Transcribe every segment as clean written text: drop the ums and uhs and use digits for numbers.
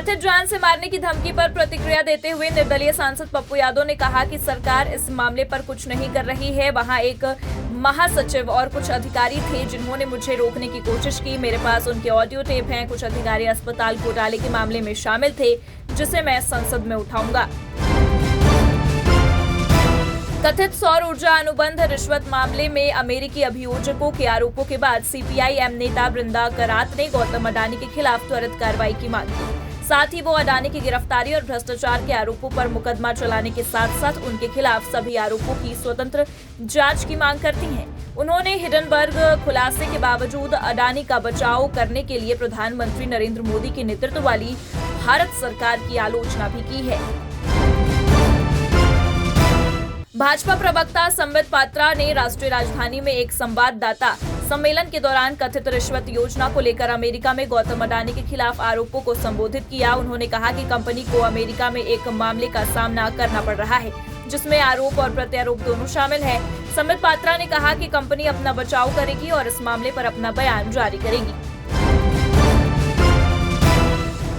कथित जान से मारने की धमकी पर प्रतिक्रिया देते हुए निर्दलीय सांसद पप्पू यादव ने कहा कि सरकार इस मामले पर कुछ नहीं कर रही है। वहां एक महासचिव और कुछ अधिकारी थे जिन्होंने मुझे रोकने की कोशिश की। मेरे पास उनके ऑडियो टेप हैं। कुछ अधिकारी अस्पताल घोटाले के मामले में शामिल थे, जिसे मैं संसद में उठाऊंगा। कथित सौर ऊर्जा अनुबंध रिश्वत मामले में अमेरिकी अभियोजकों के आरोपों के बाद सीपीआई-एम नेता वृंदा करात ने गौतम अडानी के खिलाफ त्वरित कार्रवाई की मांग की। साथ ही वो अडानी की गिरफ्तारी और भ्रष्टाचार के आरोपों पर मुकदमा चलाने के साथ साथ उनके खिलाफ सभी आरोपों की स्वतंत्र जांच की मांग करती हैं। उन्होंने हिंडनबर्ग खुलासे के बावजूद अडानी का बचाव करने के लिए प्रधानमंत्री नरेंद्र मोदी के नेतृत्व वाली भारत सरकार की आलोचना भी की है। भाजपा प्रवक्ता संबित पात्रा ने राष्ट्रीय राजधानी में एक संवाददाता सम्मेलन के दौरान कथित रिश्वत योजना को लेकर अमेरिका में गौतम अडानी के खिलाफ आरोपों को संबोधित किया। उन्होंने कहा कि कंपनी को अमेरिका में एक मामले का सामना करना पड़ रहा है, जिसमें आरोप और प्रत्यारोप दोनों शामिल है। संबित पात्रा ने कहा कि कंपनी अपना बचाव करेगी और इस मामले पर अपना बयान जारी करेगी।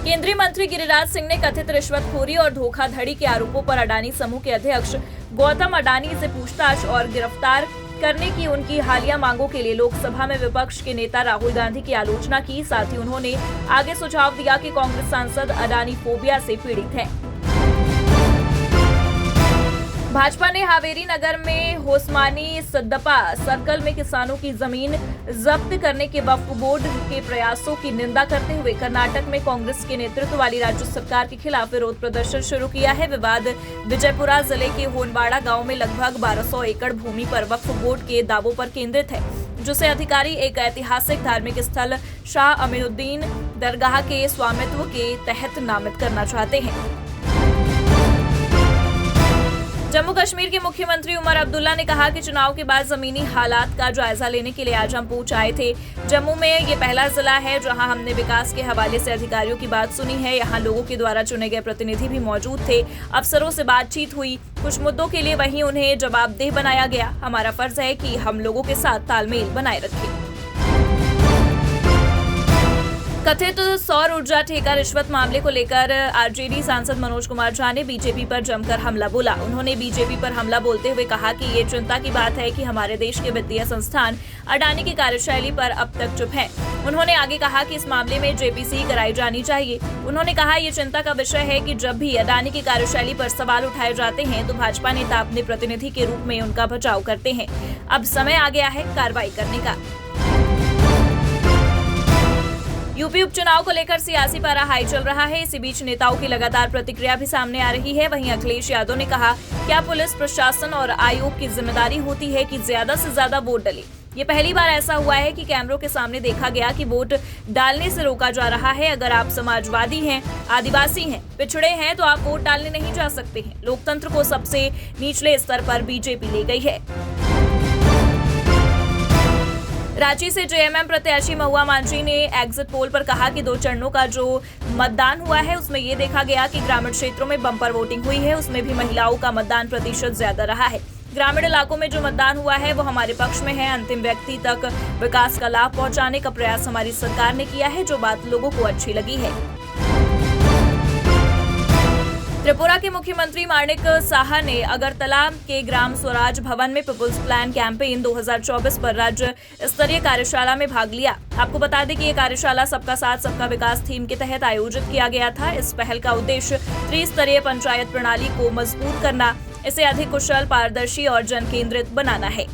केंद्रीय मंत्री गिरिराज सिंह ने कथित रिश्वतखोरी और धोखाधड़ी के आरोपों पर अडानी समूह के अध्यक्ष गौतम अडानी से पूछताछ और गिरफ्तार करने की उनकी हालिया मांगों के लिए लोकसभा में विपक्ष के नेता राहुल गांधी की आलोचना की। साथ ही उन्होंने आगे सुझाव दिया कि कांग्रेस सांसद अडानी फोबिया से पीड़ित हैं। भाजपा ने हावेरी नगर में होसमानी सद्दपा सर्कल में किसानों की जमीन जब्त करने के वक्फ बोर्ड के प्रयासों की निंदा करते हुए कर्नाटक में कांग्रेस के नेतृत्व वाली राज्य सरकार के खिलाफ विरोध प्रदर्शन शुरू किया है। विवाद विजयपुरा जिले के होनवाड़ा गांव में लगभग 1200 एकड़ भूमि पर वक्फ बोर्ड के दावों पर केंद्रित है, जिसे अधिकारी एक ऐतिहासिक धार्मिक स्थल शाह अमीनुद्दीन दरगाह के स्वामित्व के तहत नामित करना चाहते हैं। जम्मू कश्मीर के मुख्यमंत्री उमर अब्दुल्ला ने कहा कि चुनाव के बाद जमीनी हालात का जायजा लेने के लिए आज हम पूछ आए थे। जम्मू में ये पहला जिला है जहां हमने विकास के हवाले से अधिकारियों की बात सुनी है। यहां लोगों के द्वारा चुने गए प्रतिनिधि भी मौजूद थे। अफसरों से बातचीत हुई, कुछ मुद्दों के लिए वहीं उन्हें जवाबदेह बनाया गया। हमारा फर्ज है कि हम लोगों के साथ तालमेल बनाए रखें। कथित सौर ऊर्जा ठेका रिश्वत मामले को लेकर आरजेडी सांसद मनोज कुमार झा ने बीजेपी पर जमकर हमला बोला। उन्होंने बीजेपी पर हमला बोलते हुए कहा कि ये चिंता की बात है कि हमारे देश के वित्तीय संस्थान अडानी की कार्यशैली पर अब तक चुप हैं। उन्होंने आगे कहा कि इस मामले में जेपीसी कराई जानी चाहिए। उन्होंने कहा ये चिंता का विषय है कि जब भी अडानी की कार्यशैली पर सवाल उठाए जाते हैं तो भाजपा नेता अपने प्रतिनिधि के रूप में उनका बचाव करते हैं। अब समय आ गया है कार्रवाई करने का। यूपी उपचुनाव को लेकर सियासी पारा हाई चल रहा है। इसी बीच नेताओं की लगातार प्रतिक्रिया भी सामने आ रही है। वहीं अखिलेश यादव ने कहा, क्या पुलिस प्रशासन और आयोग की जिम्मेदारी होती है कि ज्यादा से ज्यादा वोट डले? ये पहली बार ऐसा हुआ है कि कैमरों के सामने देखा गया कि वोट डालने से रोका जा रहा है। अगर आप समाजवादी हैं, आदिवासी हैं, पिछड़े हैं तो आप वोट डालने नहीं जा सकते हैं। लोकतंत्र को सबसे निचले स्तर पर बीजेपी ले गई है। रांची से जेएमएम प्रत्याशी महुआ मांझी ने एग्जिट पोल पर कहा कि 2 चरणों का जो मतदान हुआ है उसमें ये देखा गया कि ग्रामीण क्षेत्रों में बम्पर वोटिंग हुई है, उसमें भी महिलाओं का मतदान प्रतिशत ज्यादा रहा है। ग्रामीण इलाकों में जो मतदान हुआ है वो हमारे पक्ष में है। अंतिम व्यक्ति तक विकास का लाभ पहुंचाने का प्रयास हमारी सरकार ने किया है, जो बात लोगों को अच्छी लगी है। त्रिपुरा के मुख्यमंत्री माणिक साहा ने अगरतला के ग्राम स्वराज भवन में पीपुल्स प्लान कैंपेन 2024 पर राज्य स्तरीय कार्यशाला में भाग लिया। आपको बता दें कि ये कार्यशाला सबका साथ सबका विकास थीम के तहत आयोजित किया गया था। इस पहल का उद्देश्य त्रिस्तरीय पंचायत प्रणाली को मजबूत करना, इसे अधिक कुशल, पारदर्शी और जन केंद्रित बनाना है।